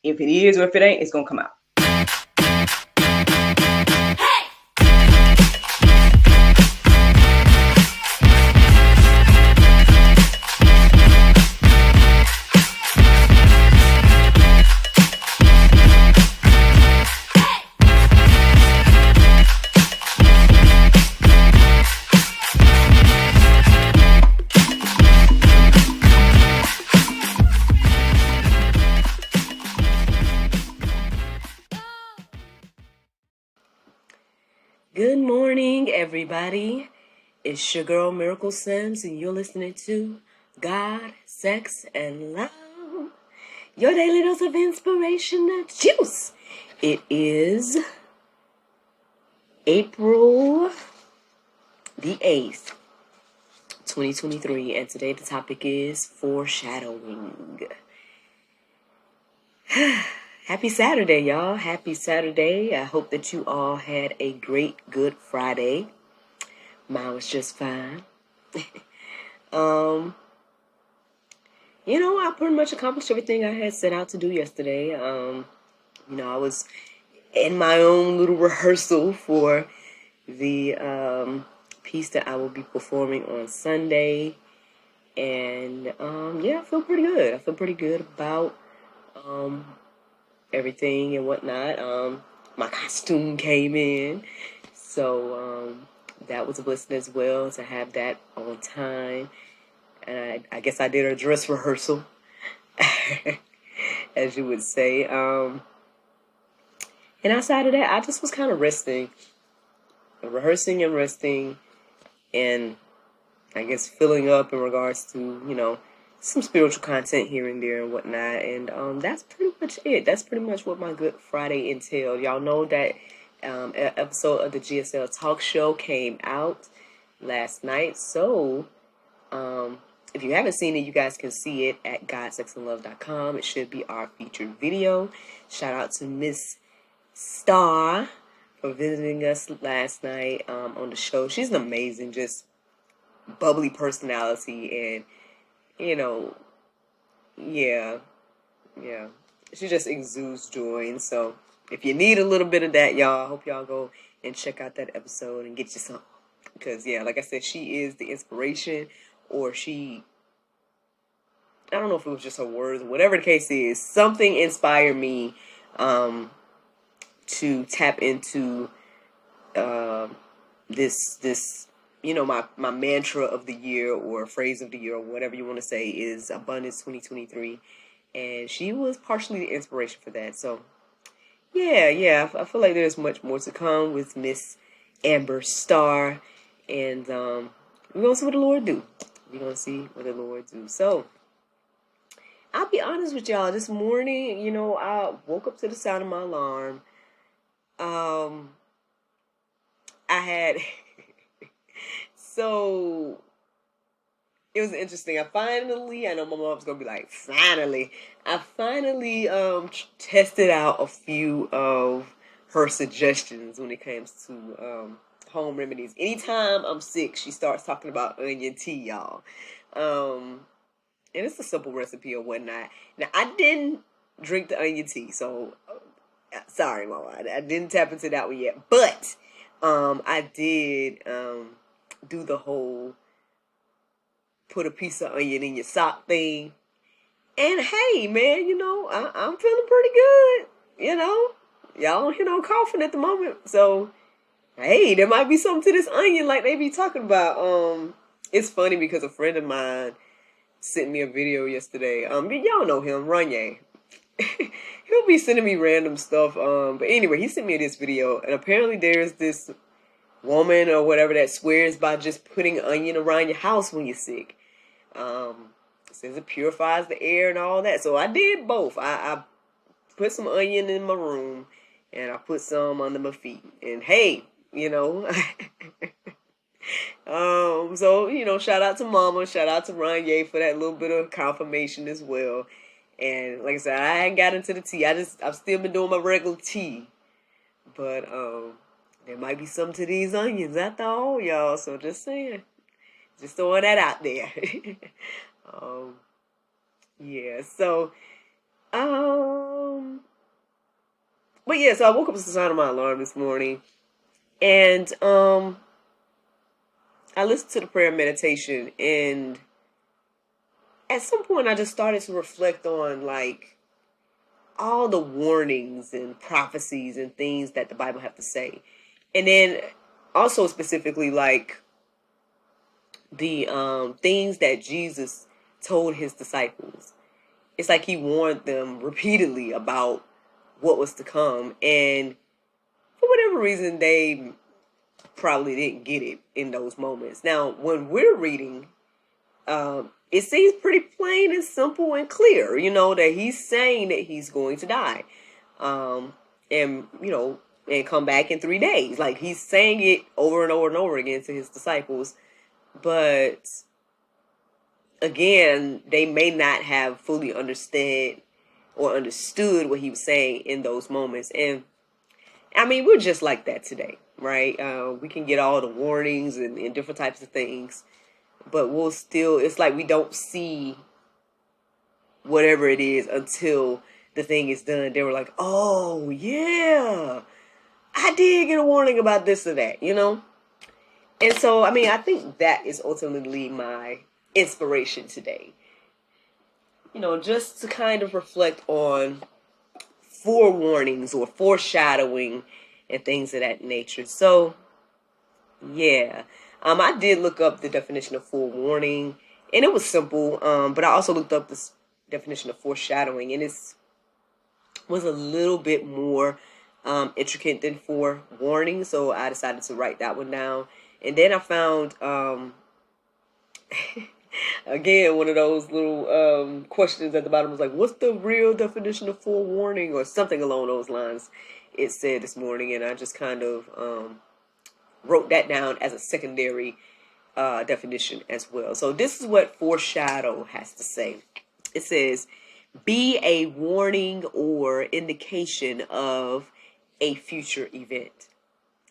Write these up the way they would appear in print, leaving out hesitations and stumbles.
If it is or if it ain't, it's going to come out. Good morning, everybody. It's your girl, Miracle Sims, and you're listening to God, Sex, and Love, your daily dose of inspiration and juice. It is April the 8th, 2023, and today the topic is foreshadowing. Happy Saturday, y'all. Happy Saturday. I hope that you all had a great Good Friday. Mine was just fine. I pretty much accomplished everything I had set out to do yesterday. I was in my own little rehearsal for the piece that I will be performing on Sunday. And, I feel pretty good. I feel pretty good about everything and whatnot. My costume came in, so that was a blessing as well to have that on time. And I guess I did a dress rehearsal, as you would say. And outside of that, I just was kind of rehearsing and resting, and I guess filling up in regards to, some spiritual content here and there and whatnot. And that's pretty much it. That's pretty much what my Good Friday entailed. Y'all know that episode of the GSL Talk Show came out last night. So if you haven't seen it, you guys can see it at godsexandlove.com. It should be our featured video. Shout out to Miss Star for visiting us last night on the show. She's an amazing, just bubbly personality, and she just exudes joy. And so if you need a little bit of that, y'all, I hope y'all go and check out that episode and get you some, because like I said, she is the inspiration, or I don't know if it was just her words, whatever the case is, something inspired me to tap into this my mantra of the year, or phrase of the year, or whatever you want to say, is Abundance 2023. And she was partially the inspiration for that. So, I feel like there's much more to come with Miss Amber Star. And we're going to see what the Lord do. We're going to see what the Lord do. So, I'll be honest with y'all. This morning, I woke up to the sound of my alarm. I had... So, it was interesting. I know my mom's going to be like, I finally tested out a few of her suggestions when it comes to home remedies. Anytime I'm sick, she starts talking about onion tea, y'all. And it's a simple recipe or whatnot. Now, I didn't drink the onion tea, so sorry, Mama. I didn't tap into that one yet. But I did... do the whole put a piece of onion in your sock thing. And hey, man, I'm feeling pretty good. Y'all don't hear no coughing at the moment. So, hey, there might be something to this onion like they be talking about. It's funny because a friend of mine sent me a video yesterday. Y'all know him, Ranye. He'll be sending me random stuff. But anyway, he sent me this video, and apparently there's this woman or whatever that swears by just putting onion around your house when you're sick. Says it purifies the air and all that. So I did both. I put some onion in my room, and I put some under my feet. And hey, so shout out to Mama, shout out to Ranye for that little bit of confirmation as well. And like I said, I ain't got into the tea. I've still been doing my regular tea, but there might be some to these onions after all, y'all. So just saying. Just throwing that out there. So, But yeah, so I woke up to the sound of my alarm this morning, and I listened to the prayer meditation, and at some point I just started to reflect on like all the warnings and prophecies and things that the Bible have to say. And then also specifically like the things that Jesus told his disciples. It's like he warned them repeatedly about what was to come, and for whatever reason they probably didn't get it in those moments. Now, when we're reading, it seems pretty plain and simple and clear, that he's saying that he's going to die. And, and come back in 3 days. Like, he's saying it over and over and over again to his disciples. But, again, they may not have fully understood what he was saying in those moments. And, I mean, we're just like that today, right? We can get all the warnings and different types of things. But it's like we don't see whatever it is until the thing is done. They were like, oh, yeah, I did get a warning about this or that, And so, I mean, I think that is ultimately my inspiration today. Just to kind of reflect on forewarnings or foreshadowing and things of that nature. So, yeah. I did look up the definition of forewarning, and it was simple, but I also looked up this definition of foreshadowing, and it was a little bit more intricate than forewarning, so I decided to write that one down. And then I found, again, one of those little questions at the bottom was like, what's the real definition of forewarning, or something along those lines, it said this morning, and I just kind of wrote that down as a secondary definition as well. So this is what foreshadow has to say. It says, be a warning or indication of a future event.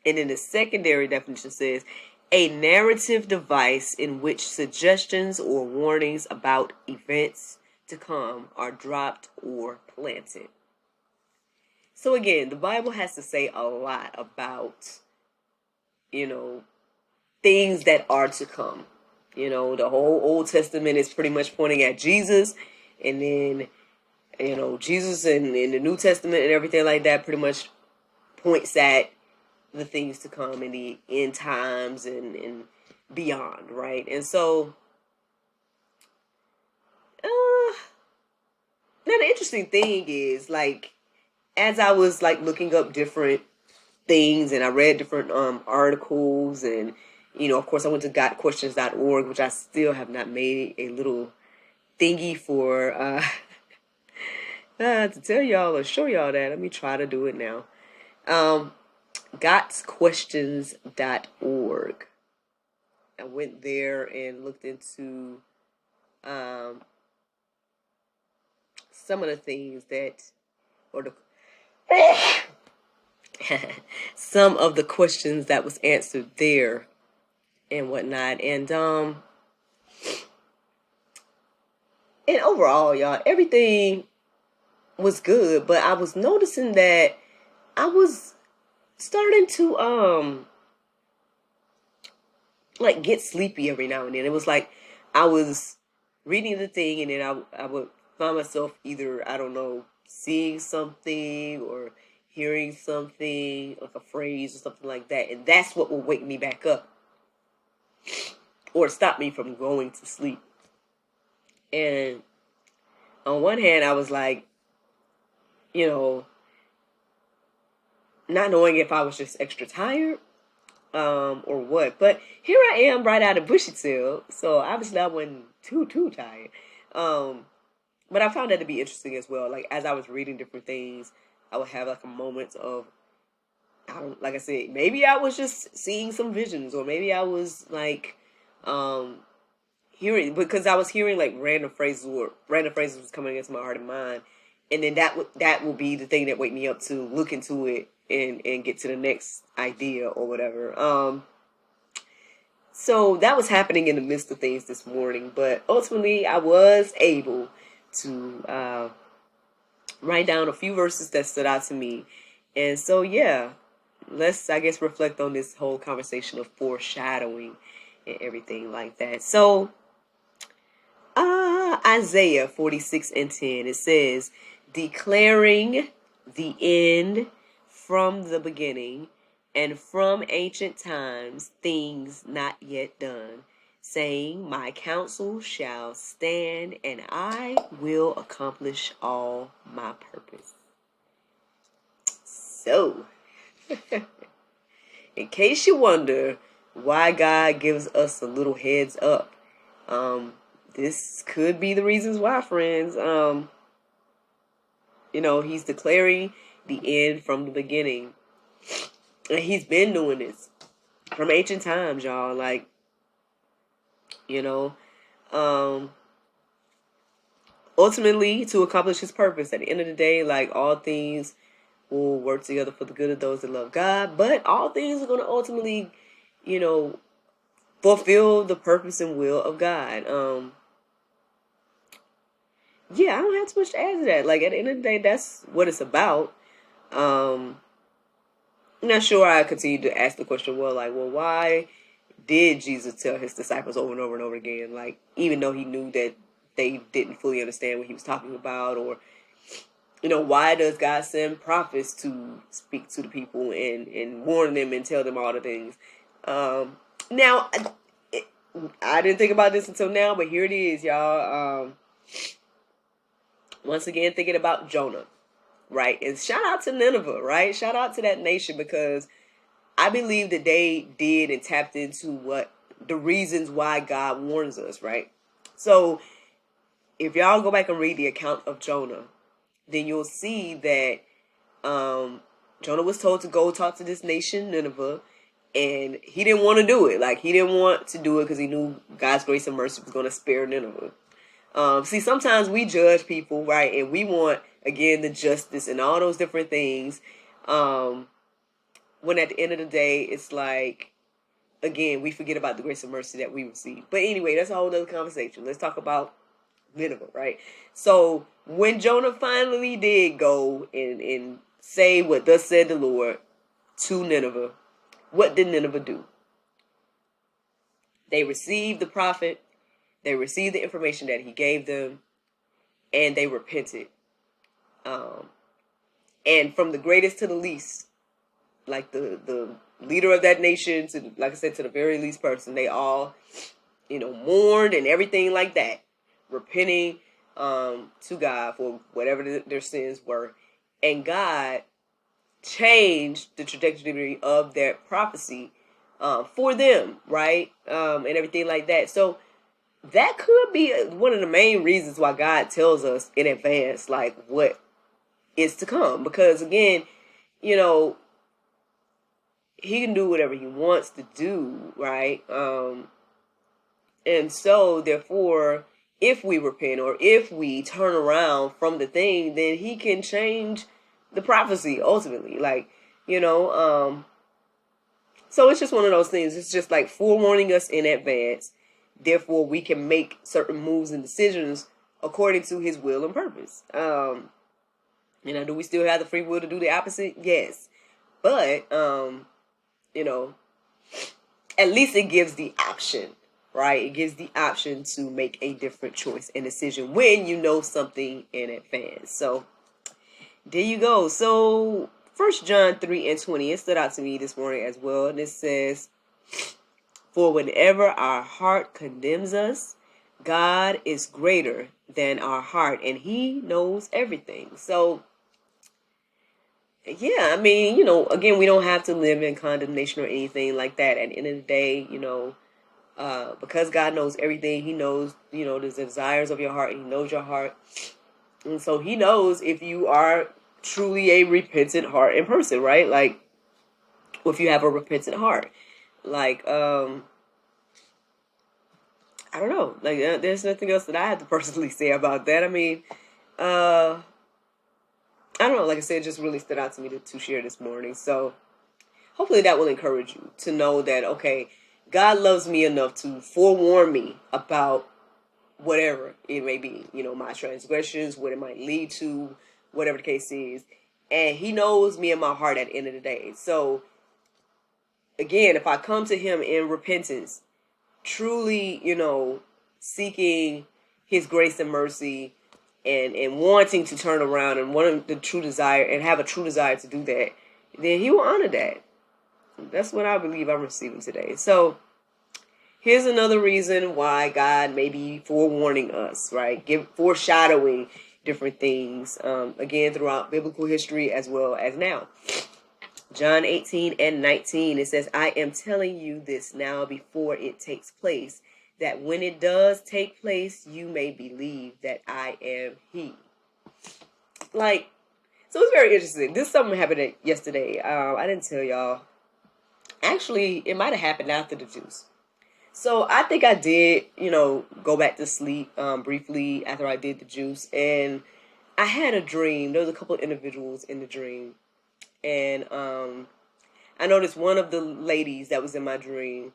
And then the secondary definition says, a narrative device in which suggestions or warnings about events to come are dropped or planted. So again, the Bible has to say a lot about things that are to come. The whole Old Testament is pretty much pointing at Jesus, and then, Jesus in the New Testament and everything like that pretty much points at the things to come in the end times and beyond, right? And so, now the interesting thing is, like, as I was like looking up different things, and I read different articles, and of course I went to gotquestions.org, which I still have not made a little thingy for to tell y'all or show y'all that. Let me try to do it now. Gotquestions.org. I went there and looked into some of the things some of the questions that was answered there and whatnot. And overall, y'all, everything was good, but I was noticing that I was starting to like get sleepy every now and then. It was like I was reading the thing, and then I would find myself either, I don't know, seeing something or hearing something, like a phrase or something like that, and that's what will wake me back up or stop me from going to sleep. And on one hand, I was like, not knowing if I was just extra tired or what. But here I am, right out of bushy tail, so obviously I wasn't too tired. But I found that to be interesting as well. Like, as I was reading different things, I would have like a moment of, like I said, maybe I was just seeing some visions, or maybe I was like hearing, because I was hearing like random phrases was coming into my heart and mind, and then that will be the thing that wake me up to look into it and get to the next idea or whatever. So that was happening in the midst of things this morning, but ultimately I was able to write down a few verses that stood out to me, And so, yeah, let's, I guess, reflect on this whole conversation of foreshadowing and everything like that. So, Isaiah 46:10, it says, declaring the end from the beginning and from ancient times things not yet done, saying, my counsel shall stand and I will accomplish all my purpose. So, in case you wonder why God gives us a little heads up, this could be the reasons why, friends. He's declaring the end from the beginning. And he's been doing this from ancient times, y'all. Like, ultimately to accomplish his purpose. At the end of the day, like, all things will work together for the good of those that love God. But all things are going to ultimately, fulfill the purpose and will of God. Yeah, I don't have too much to add to that. Like, at the end of the day, that's what it's about. I'm not sure I continue to ask the question, well, why did Jesus tell his disciples over and over and over again? Like, even though he knew that they didn't fully understand what he was talking about, or, why does God send prophets to speak to the people and warn them and tell them all the things? Now, I didn't think about this until now, but here it is, y'all. Once again, thinking about Jonah, right? And shout out to Nineveh, right? Shout out to that nation, because I believe that they did and tapped into what the reasons why God warns us, right? So if y'all go back and read the account of Jonah, then you'll see that Jonah was told to go talk to this nation, Nineveh, and he didn't want to do it. Like, he didn't want to do it because he knew God's grace and mercy was going to spare Nineveh. See, sometimes we judge people, right? And we want, again, the justice and all those different things. When at the end of the day, it's like, again, we forget about the grace and mercy that we receive. But anyway, that's a whole other conversation. Let's talk about Nineveh, right? So when Jonah finally did go and say what thus said the Lord to Nineveh, what did Nineveh do? They received the prophet. They received the information that he gave them, and they repented. And from the greatest to the least, like the leader of that nation to, like I said, to the very least person, they all, mourned and everything like that, repenting to God for whatever their sins were. And God changed the trajectory of that prophecy for them, right? And everything like that. So that could be one of the main reasons why God tells us in advance, like, what is to come. Because, again, he can do whatever he wants to do, right? And so, therefore, if we repent or if we turn around from the thing, then he can change the prophecy ultimately. Like, so it's just one of those things. It's just like forewarning us in advance. Therefore, we can make certain moves and decisions according to his will and purpose. Do we still have the free will to do the opposite? Yes. But, at least it gives the option, right? It gives the option to make a different choice and decision when you know something in advance. So, there you go. So, 1 John 3:20, it stood out to me this morning as well. And it says, for whenever our heart condemns us, God is greater than our heart, and he knows everything. So, yeah, I mean, again, we don't have to live in condemnation or anything like that. At the end of the day, because God knows everything, he knows, the desires of your heart, and he knows your heart. And so he knows if you are truly a repentant heart and person, right? Like, if you have a repentant heart. Like, I don't know. Like, there's nothing else that I have to personally say about that. I mean, I don't know. Like I said, it just really stood out to me to share this morning. So, hopefully that will encourage you to know that, okay, God loves me enough to forewarn me about whatever it may be. My transgressions, what it might lead to, whatever the case is. And he knows me and my heart at the end of the day. So, again, if I come to him in repentance, truly, seeking his grace and mercy and wanting to turn around and wanting the true desire and have a true desire to do that, then he will honor that. That's what I believe I'm receiving today. So, here's another reason why God may be forewarning us, right? Foreshadowing different things, again, throughout biblical history as well as now. John 18:19, it says, I am telling you this now before it takes place, that when it does take place, you may believe that I am he. So it's very interesting. This something happened yesterday. I didn't tell y'all. Actually, it might have happened after the juice. So I think I did, go back to sleep briefly after I did the juice. And I had a dream. There was a couple of individuals in the dream. And I noticed one of the ladies that was in my dream,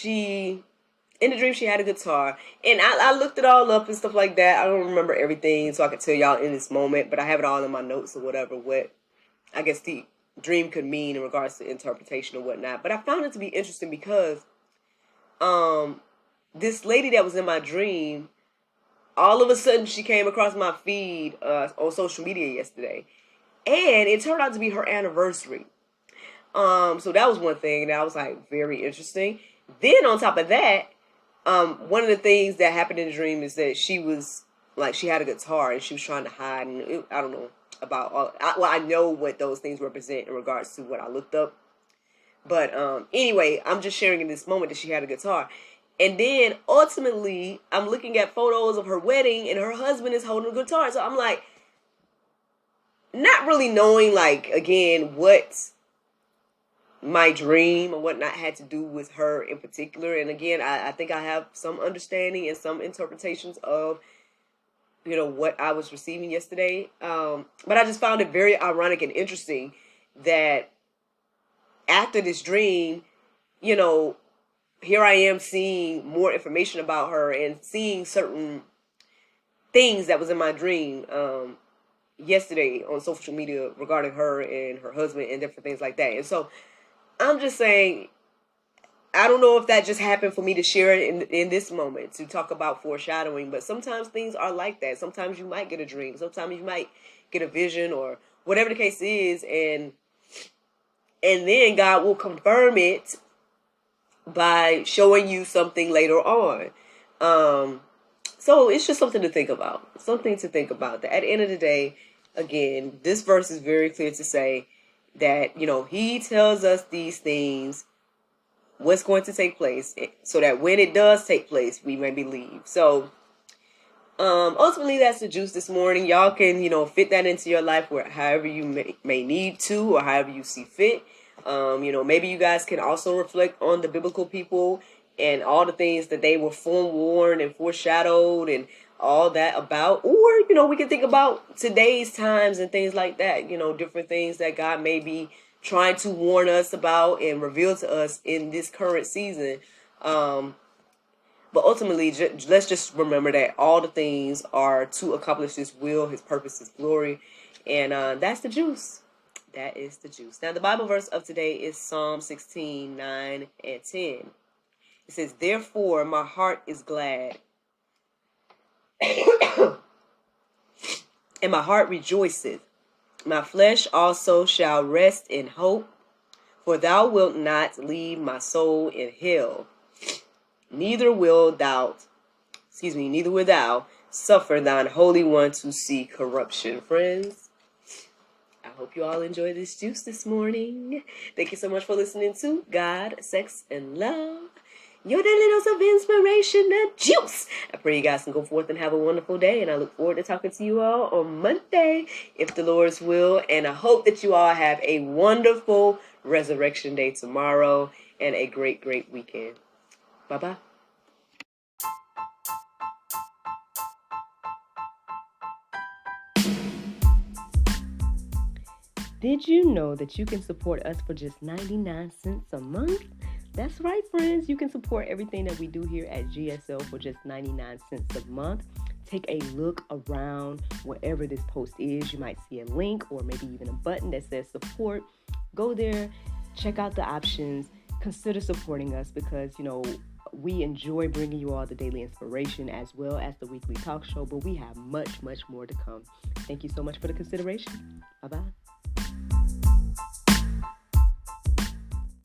in the dream, she had a guitar. And I looked it all up and stuff like that. I don't remember everything, so I could tell y'all in this moment. But I have it all in my notes or whatever, what I guess the dream could mean in regards to interpretation or whatnot. But I found it to be interesting because this lady that was in my dream, all of a sudden she came across my feed on social media yesterday. And it turned out to be her anniversary. So that was one thing that I was like, very interesting. Then on top of that, one of the things that happened in the dream is that she was like, she had a guitar and she was trying to hide. And I don't know about all. I know what those things represent in regards to what I looked up. But anyway, I'm just sharing in this moment that she had a guitar. And then ultimately, I'm looking at photos of her wedding and her husband is holding a guitar. So I'm like, not really knowing, like, again, what my dream or whatnot had to do with her in particular. And again, I think I have some understanding and some interpretations of, what I was receiving yesterday. But I just found it very ironic and interesting that after this dream, here I am seeing more information about her and seeing certain things that was in my dream yesterday on social media regarding her and her husband and different things like that. And so I'm just saying, I don't know if that just happened for me to share it in this moment to talk about foreshadowing, but sometimes things are like that. Sometimes you might get a dream. Sometimes you might get a vision or whatever the case is. And then God will confirm it by showing you something later on. So it's just something to think about. Something to think about. That at the end of the day, again, this verse is very clear to say that, he tells us these things, what's going to take place, so that when it does take place, we may believe. So ultimately, that's the juice this morning. Y'all can, fit that into your life however you may need to or however you see fit. Maybe you guys can also reflect on the biblical people and all the things that they were forewarned and foreshadowed and all that about. Or, we can think about today's times and things like that. Different things that God may be trying to warn us about and reveal to us in this current season. But ultimately, let's just remember that all the things are to accomplish His will, His purpose, His glory. And that's the juice. That is the juice. Now, the Bible verse of today is Psalm 16, 9 and 10. It says, therefore, my heart is glad, and my heart rejoiceth. My flesh also shall rest in hope, for thou wilt not leave my soul in hell. Neither wilt thou suffer thine Holy One to see corruption. Friends, I hope you all enjoy this juice this morning. Thank you so much for listening to God, Sex, and Love, your daily dose of inspiration and juice. I pray you guys can go forth and have a wonderful day, and I look forward to talking to you all on Monday, if the Lord's will. And I hope that you all have a wonderful Resurrection Day tomorrow and a great, great weekend. Bye-bye. Did you know that you can support us for just 99 cents a month? That's right, friends. You can support everything that we do here at GSL for just 99 cents a month. take a look around wherever this post is. You might see a link or maybe even a button that says support. Go there, check out the options, consider supporting us because, we enjoy bringing you all the daily inspiration as well as the weekly talk show, but we have much, much more to come. Thank you so much for the consideration. Bye-bye.